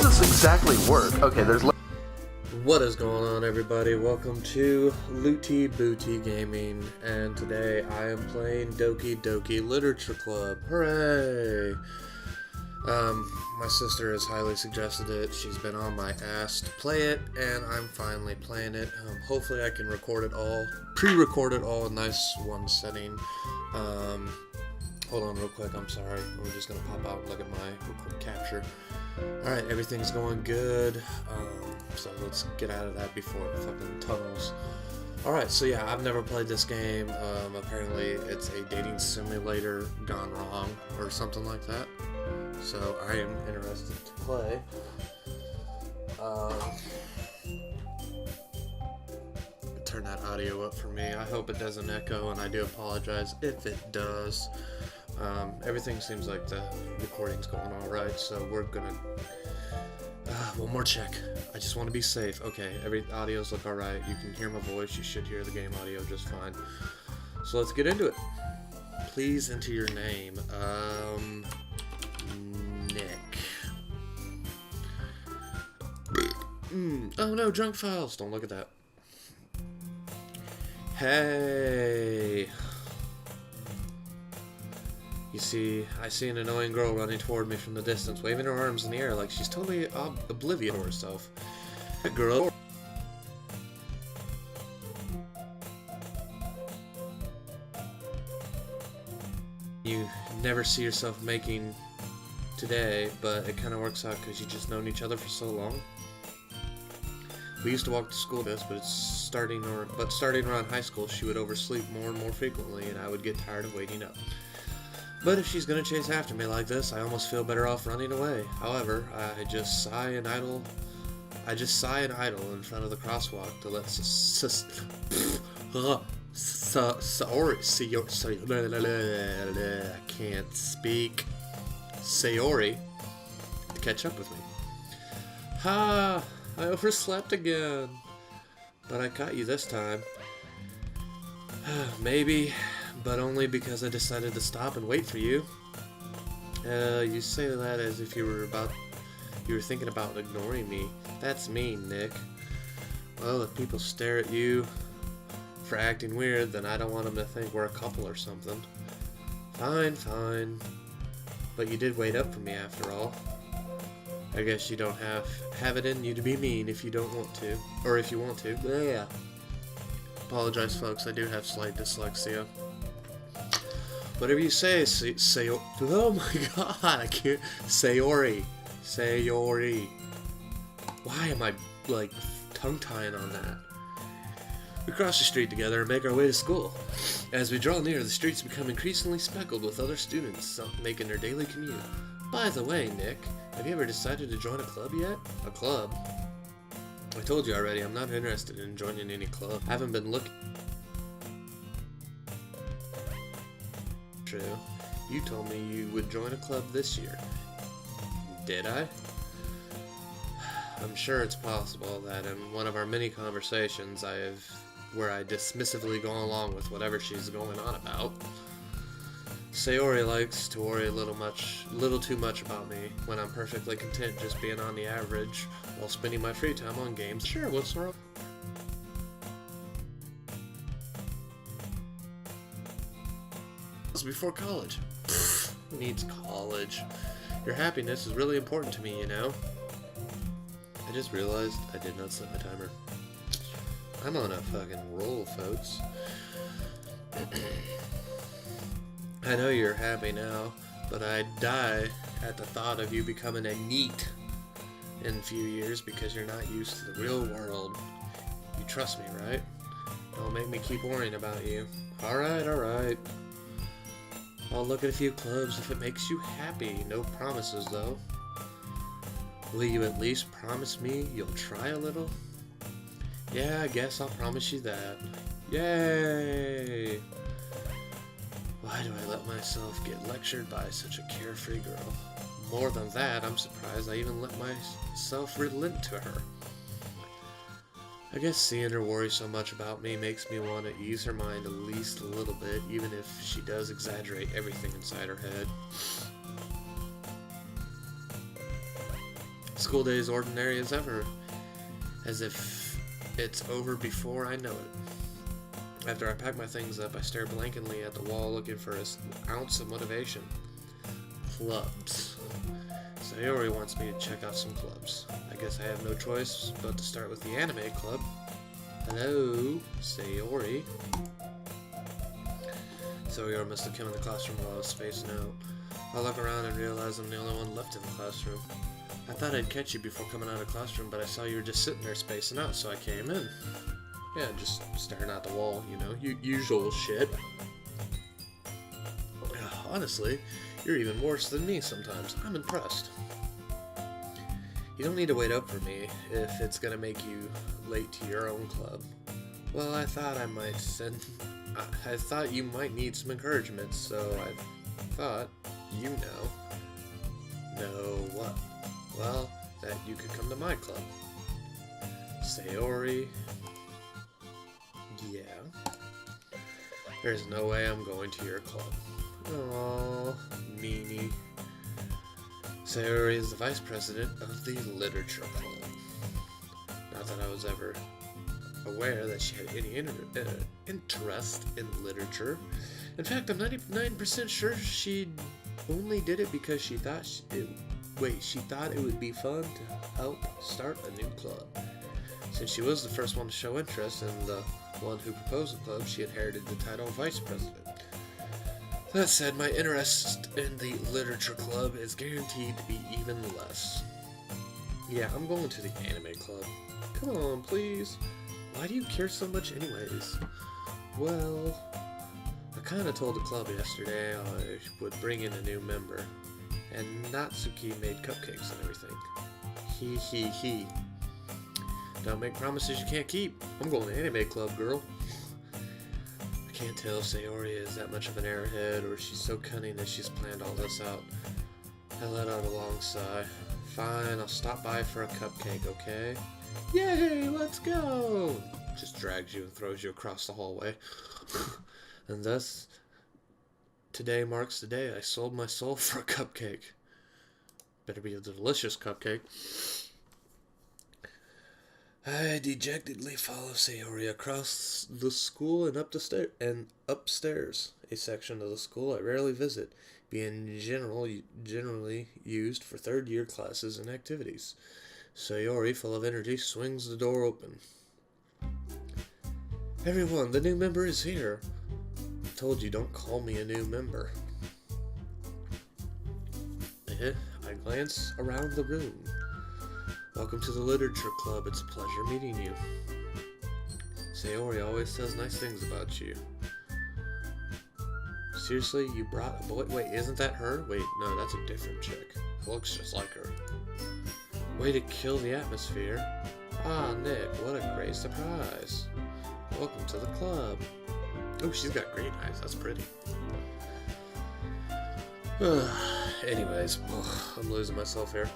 this exactly work? Okay, there's... What is going on, everybody? Welcome to Looty Booty Gaming, and today I am playing Doki Literature Club. Hooray! My sister has highly suggested it. She's been on my ass to play it, and I'm finally playing it. Hopefully I can record it all, pre-record it all in nice one setting. Hold on real quick, I'm sorry. We're just gonna pop out and look at my record capture. Alright, everything's going good. So let's get out of that before it fucking tunnels. Alright, so yeah, I've never played this game. Apparently it's a dating simulator gone wrong or something like that. So I am interested to play. Turn that audio up for me. I hope it doesn't echo, and I do apologize if it does. Everything seems like the recording's going alright, so we're gonna... one more check. I just want to be safe. Okay, every audios look alright. You can hear my voice. You should hear the game audio just fine. So let's get into it. Please enter your name. Nick. Oh no, junk files. Don't look at that. Hey. You see, I see an annoying girl running toward me from the distance, waving her arms in the air like she's totally oblivious to herself. That girl. You never see yourself making today, but it kind of works out because you've just known each other for so long. We used to walk to school this, but starting around high school, she would oversleep more and more frequently, and I would get tired of waiting up. But if she's gonna chase after me like this, I almost feel better off running away. However, I just sigh and idle in front of the crosswalk to let I can't speak. Sayori to catch up with me. Ha! I overslept again. But I caught you this time. Maybe, but only because I decided to stop and wait for you. You say that as if you were thinking about ignoring me. That's mean, Nick. Well, if people stare at you for acting weird, then I don't want them to think we're a couple or something. Fine. But you did wait up for me after all. I guess you don't have it in you to be mean if you don't want to. Or if you want to. Yeah. Apologize, folks. I do have slight dyslexia. Whatever you say, oh my god, I can't. Sayori. Why am I, like, tongue-tying on that? We cross the street together and make our way to school. As we draw near, the streets become increasingly speckled with other students making their daily commute. By the way, Nick, have you ever decided to join a club yet? A club? I told you already, I'm not interested in joining any club. I haven't been looking. True. You told me you would join a club this year. Did I? I'm sure it's possible that in one of our many conversations where I dismissively go along with whatever she's going on about. Sayori likes to worry a little too much about me when I'm perfectly content just being on the average while spending my free time on games. Sure, what's wrong? Before college. Who needs college? Your happiness is really important to me, you know? I just realized I did not set my timer. I'm on a fucking roll, folks. I know you're happy now, but I'd die at the thought of you becoming a NEET in a few years because you're not used to the real world. You trust me, right? Don't make me keep worrying about you. Alright. I'll look at a few clubs if it makes you happy. No promises, though. Will you at least promise me you'll try a little? Yeah, I guess I'll promise you that. Yay! Why do I let myself get lectured by such a carefree girl? More than that, I'm surprised I even let myself relent to her. I guess seeing her worry so much about me makes me want to ease her mind at least a little bit, even if she does exaggerate everything inside her head. School day is ordinary as ever, as if it's over before I know it. After I pack my things up, I stare blankly at the wall looking for an ounce of motivation. Clubs. Sayori wants me to check out some clubs. I guess I have no choice but to start with the anime club. Hello, Sayori. Sayori must have come in the classroom while I was spacing out. I look around and realize I'm the only one left in the classroom. I thought I'd catch you before coming out of the classroom, but I saw you were just sitting there spacing out, so I came in. Yeah, just staring at the wall, you know, usual shit. Honestly, you're even worse than me sometimes. I'm impressed. You don't need to wait up for me if it's gonna make you late to your own club. Well, I thought you might need some encouragement, so I thought, you know what? Well, that you could come to my club. Sayori. Yeah. There's no way I'm going to your club. Aww, meanie. Sayori is the vice president of the literature club. Not that I was ever aware that she had any interest in literature. In fact, I'm 99% sure she only did it because she thought she thought it would be fun to help start a new club. Since she was the first one to show interest and the one who proposed the club, she inherited the title of vice president. That said, my interest in the literature club is guaranteed to be even less. Yeah, I'm going to the anime club. Come on, please. Why do you care so much anyways? Well, I kinda told the club yesterday I would bring in a new member, and Natsuki made cupcakes and everything. He. Don't make promises you can't keep. I'm going to anime club, girl. I can't tell if Sayori is that much of an airhead or she's so cunning that she's planned all this out. I let out a long sigh. Fine, I'll stop by for a cupcake, okay? Yay, let's go! Just drags you and throws you across the hallway. And thus, today marks the day I sold my soul for a cupcake. Better be a delicious cupcake. I dejectedly follow Sayori across the school and upstairs, a section of the school I rarely visit, being generally used for third-year classes and activities. Sayori, full of energy, swings the door open. Everyone, the new member is here. I told you, don't call me a new member. I glance around the room. Welcome to the literature club. It's a pleasure meeting you. Sayori always says nice things about you. Seriously, you brought a boy? Wait, isn't that her? Wait, no, that's a different chick. Looks just like her. Way to kill the atmosphere. Ah, Nick, what a great surprise. Welcome to the club. Oh, she's got green eyes. That's pretty. Anyways, I'm losing myself here.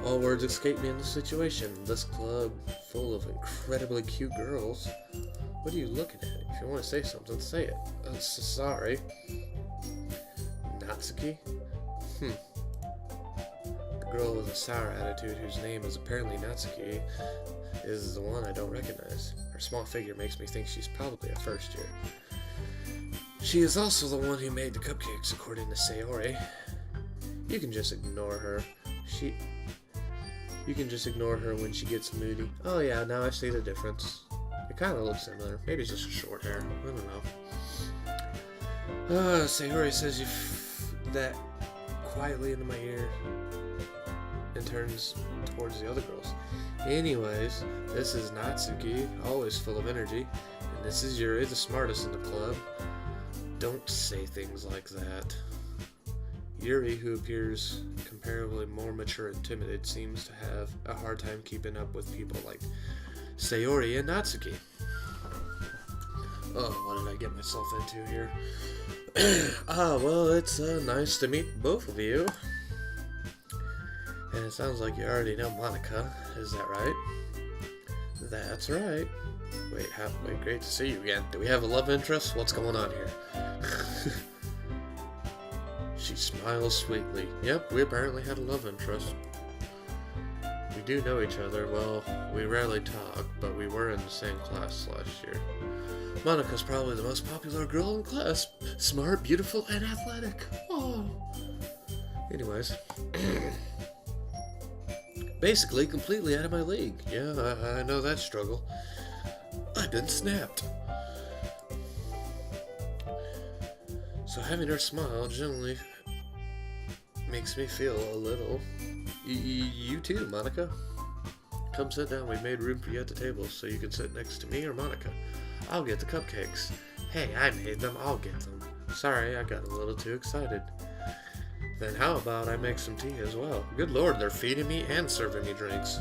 All words escape me in this situation. This club full of incredibly cute girls. What are you looking at? If you want to say something, say it. I'm so sorry. Natsuki? The girl with a sour attitude whose name is apparently Natsuki is the one I don't recognize. Her small figure makes me think she's probably a first year. She is also the one who made the cupcakes, according to Sayori. You can just ignore her. You can just ignore her when she gets moody. Oh yeah, now I see the difference. It kind of looks similar. Maybe it's just short hair. I don't know. Sayori says that quietly into my ear and turns towards the other girls. Anyways, this is Natsuki, always full of energy, and this is Yuri, the smartest in the club. Don't say things like that. Yuri, who appears comparably more mature and timid, seems to have a hard time keeping up with people like Sayori and Natsuki. Oh, what did I get myself into here? Well, it's nice to meet both of you. And it sounds like you already know Monica, is that right? That's right. Wait, great to see you again. Do we have a love interest? What's going on here? She smiles sweetly. Yep, we apparently had a love interest. We do know each other. Well, we rarely talk, but we were in the same class last year. Monica's probably the most popular girl in class. Smart, beautiful, and athletic. Oh. Anyways. Basically, completely out of my league. Yeah, I know that struggle. I've been snapped. So having her smile generally makes me feel a little... You too, Monica. Come sit down. We made room for you at the table, so you can sit next to me or Monica. I'll get the cupcakes. Hey, I made them. I'll get them. Sorry, I got a little too excited. Then how about I make some tea as well? Good lord, they're feeding me and serving me drinks.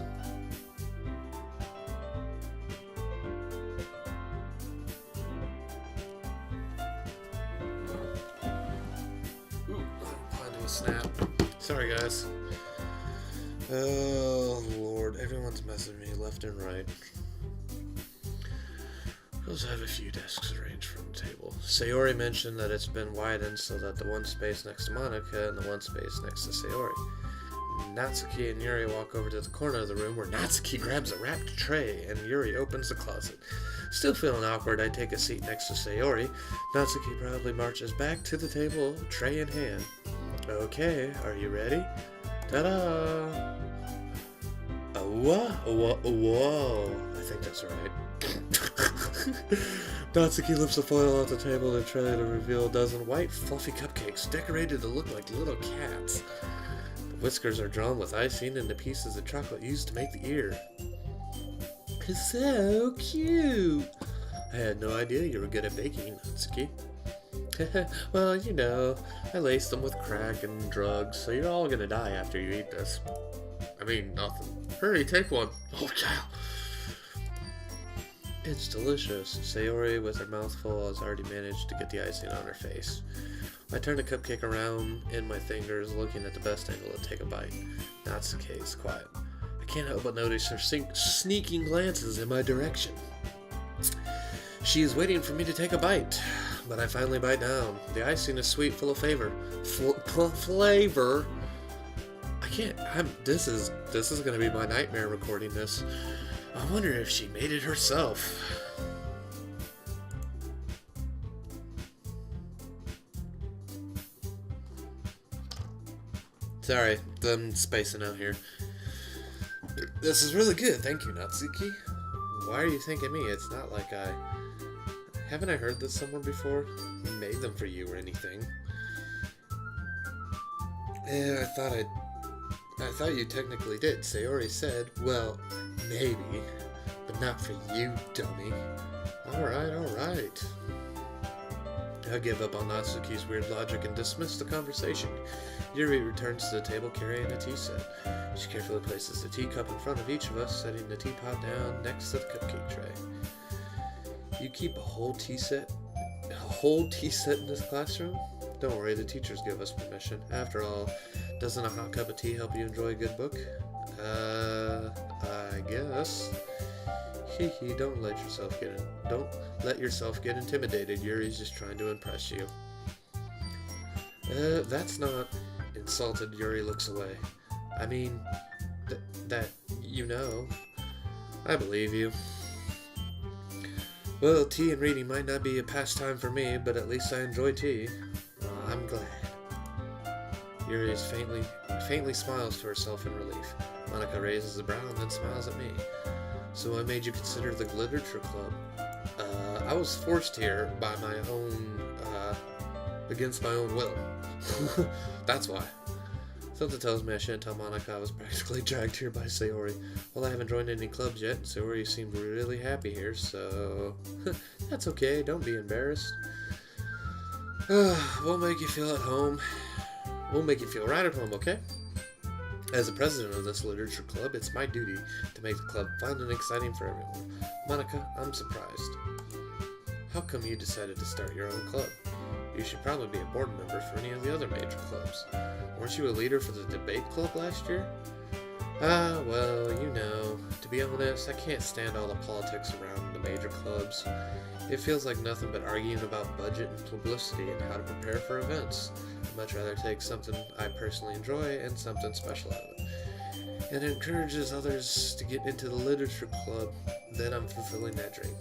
Ooh, I'm finding a snap. Sorry, guys. Oh, lord, everyone's messaging me left and right. I also have a few desks arranged from the table. Sayori mentioned that it's been widened so that the one space next to Monica and the one space next to Sayori. Natsuki and Yuri walk over to the corner of the room where Natsuki grabs a wrapped tray and Yuri opens the closet. Still feeling awkward, I take a seat next to Sayori. Natsuki proudly marches back to the table, tray in hand. Okay, are you ready? Ta-da! Whoa, I think that's right. Natsuki lifts the foil off the table and tray to reveal a dozen white, fluffy cupcakes decorated to look like little cats. The whiskers are drawn with icing and the pieces of chocolate used to make the ear. So cute! I had no idea you were good at baking, Natsuki. Well, you know, I laced them with crack and drugs, so you're all gonna die after you eat this. I mean, nothing. Hurry, take one. Oh, yeah. It's delicious. Sayori, with her mouth full, has already managed to get the icing on her face. I turn the cupcake around in my fingers, looking at the best angle to take a bite. Natsuki is quiet. I can't help but notice her sneaking glances in my direction. She is waiting for me to take a bite, but I finally bite down. The icing is sweet, full of flavor. Flavor? I can't. This is gonna be my nightmare recording this. I wonder if she made it herself. Sorry, I'm spacing out here. This is really good, thank you, Natsuki. Why are you thanking me? It's not like haven't I heard this somewhere before? Made them for you or anything. Yeah, I thought you technically did. Sayori said, well, maybe, but not for you, dummy. Alright. I give up on Natsuki's weird logic and dismiss the conversation. Yuri returns to the table carrying a tea set. She carefully places the teacup in front of each of us, setting the teapot down next to the cupcake tray. You keep a whole tea set in this classroom? Don't worry, the teachers give us permission. After all, doesn't a hot cup of tea help you enjoy a good book? I guess. Hee, don't let yourself get intimidated. Yuri's just trying to impress you. That's not... Insulted, Yuri looks away. I mean, you know. I believe you. Well, tea and reading might not be a pastime for me, but at least I enjoy tea. I'm glad. Yuri is faintly smiles to herself in relief. Monica raises a brow and then smiles at me. So what made you consider the literature club? I was forced here by my own, against my own will. That's why. Something tells me I shouldn't tell Monica I was practically dragged here by Sayori. Well, I haven't joined any clubs yet, and Sayori seemed really happy here, so... That's okay, don't be embarrassed. We'll make you feel at home. We'll make you feel right at home, okay? As the president of this literature club, it's my duty to make the club fun and exciting for everyone. Monica, I'm surprised. How come you decided to start your own club? You should probably be a board member for any of the other major clubs. Weren't you a leader for the debate club last year? Well, you know, to be honest, I can't stand all the politics around the major clubs. It feels like nothing but arguing about budget and publicity and how to prepare for events. I'd much rather take something I personally enjoy and something special out of it. and encourages others to get into the literature club, then I'm fulfilling that dream.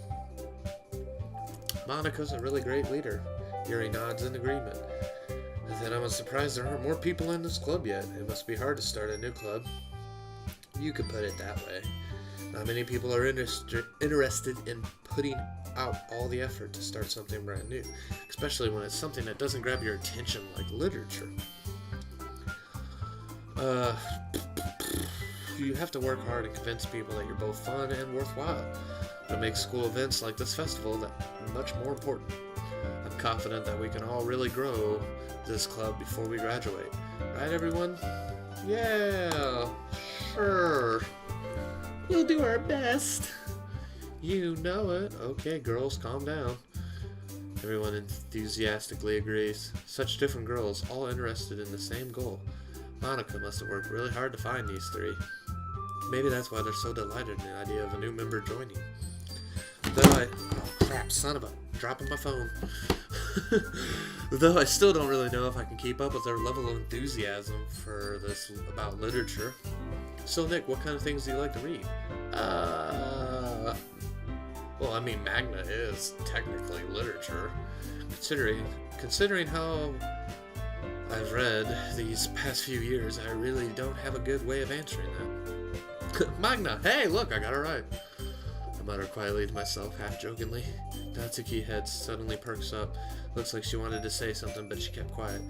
Monika's a really great leader. Yuri nods in agreement. And then I'm surprised there aren't more people in this club yet. It must be hard to start a new club. You could put it that way. Not many people are interested in putting out all the effort to start something brand new, especially when it's something that doesn't grab your attention like literature. You have to work hard and convince people that you're both fun and worthwhile. It makes school events like this festival that much more important. I'm confident that we can all really grow this club before we graduate. Right, everyone? Yeah, sure. We'll do our best. You know it. Okay, girls, calm down. Everyone enthusiastically agrees. Such different girls, all interested in the same goal. Monika must have worked really hard to find these three. Maybe that's why they're so delighted in the idea of a new member joining. Oh crap, son of a... dropping my phone. Though I still don't really know if I can keep up with their level of enthusiasm for this about literature. So Nick, what kind of things do you like to read? Well, I mean, Magna is technically literature. Considering how I've read these past few years, I really don't have a good way of answering that. Magna, hey, look, I got it right. I mutter quietly to myself, half-jokingly. Natsuki head suddenly perks up. Looks like she wanted to say something, but she kept quiet.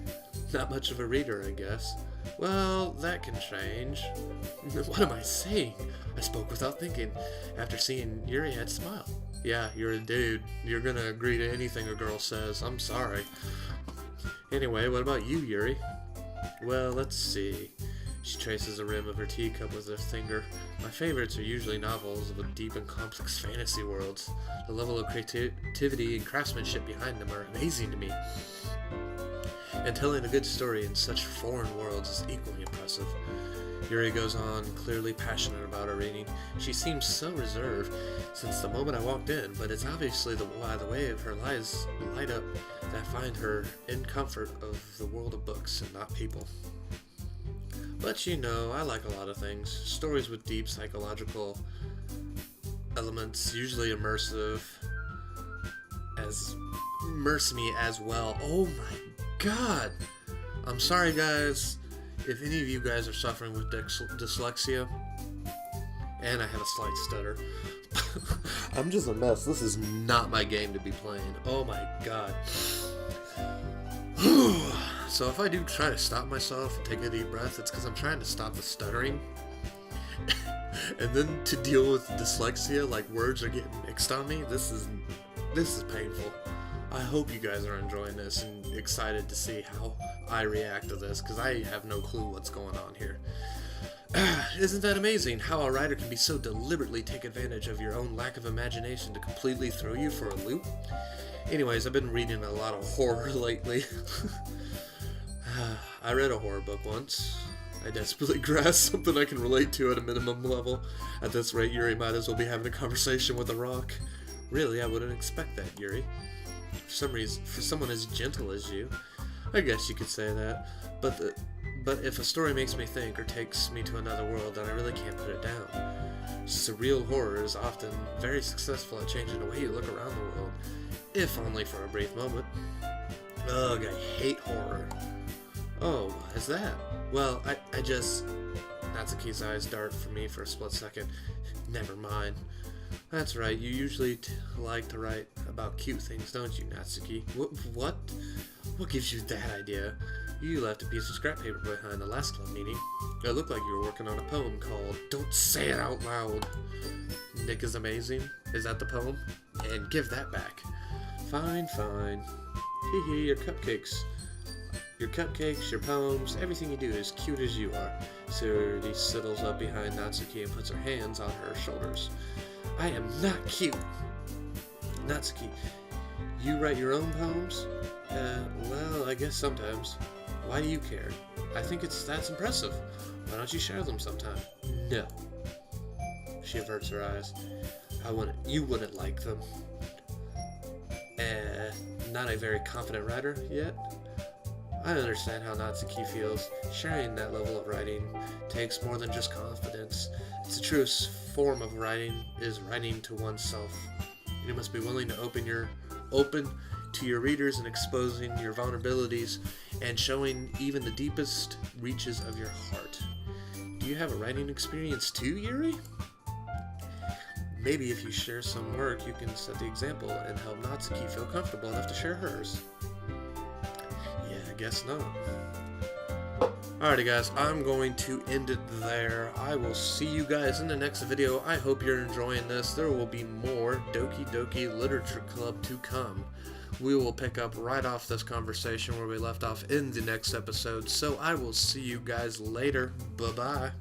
Not much of a reader, I guess. Well, that can change. What am I saying? I spoke without thinking, after seeing Yuri had smile. Yeah, you're a dude. You're gonna agree to anything a girl says. I'm sorry. Anyway, what about you, Yuri? Well, let's see. She traces the rim of her teacup with her finger. My favorites are usually novels with deep and complex fantasy worlds. The level of creativity and craftsmanship behind them are amazing to me. And telling a good story in such foreign worlds is equally impressive. Yuri goes on, clearly passionate about her reading. She seems so reserved since the moment I walked in, but it's obviously by the way of her eyes light up that I find her in comfort of the world of books and not people. But you know, I like a lot of things. Stories with deep psychological elements, usually immerse me as well. Oh my god! I'm sorry guys, if any of you guys are suffering with dyslexia, and I have a slight stutter. I'm just a mess. This is not my game to be playing. Oh my god. So if I do try to stop myself and take a deep breath, it's because I'm trying to stop the stuttering. And then to deal with dyslexia, like words are getting mixed on me, this is painful. I hope you guys are enjoying this and excited to see how I react to this, because I have no clue what's going on here. Isn't that amazing how a writer can be so deliberately take advantage of your own lack of imagination to completely throw you for a loop? Anyways, I've been reading a lot of horror lately. I read a horror book once. I desperately grasped something I can relate to at a minimum level. At this rate, Yuri might as well be having a conversation with a rock. Really, I wouldn't expect that, Yuri. For some reason, for someone as gentle as you, I guess you could say that. But if a story makes me think or takes me to another world, then I really can't put it down. Surreal horror is often very successful at changing the way you look around the world, if only for a brief moment. Ugh, I hate horror. Oh, why is that? Well, I just... Natsuki's eyes dart for me for a split second. Never mind. That's right, you usually like to write about cute things, don't you, Natsuki? What? What gives you that idea? You left a piece of scrap paper behind the last club meeting. It looked like you were working on a poem called Don't Say It Out Loud. Nick is amazing. Is that the poem? And give that back. Fine. Hee hee, your cupcakes. Your cupcakes, your poems, everything you do is cute as you are. Surity settles up behind Natsuki and puts her hands on her shoulders. I am not cute. Natsuki, you write your own poems? Well, I guess sometimes. Why do you care? I think that's impressive. Why don't you share them sometime? No. She averts her eyes. You wouldn't like them. Not a very confident writer yet? I understand how Natsuki feels. Sharing that level of writing takes more than just confidence. It's the truest form of writing is writing to oneself. You must be willing to open to your readers and exposing your vulnerabilities and showing even the deepest reaches of your heart. Do you have a writing experience too, Yuri? Maybe if you share some work, you can set the example and help Natsuki feel comfortable enough to share hers. Yeah, I guess not. Alrighty guys, I'm going to end it there. I will see you guys in the next video. I hope you're enjoying this. There will be more Doki Doki Literature Club to come. We will pick up right off this conversation where we left off in the next episode. So I will see you guys later. Bye-bye.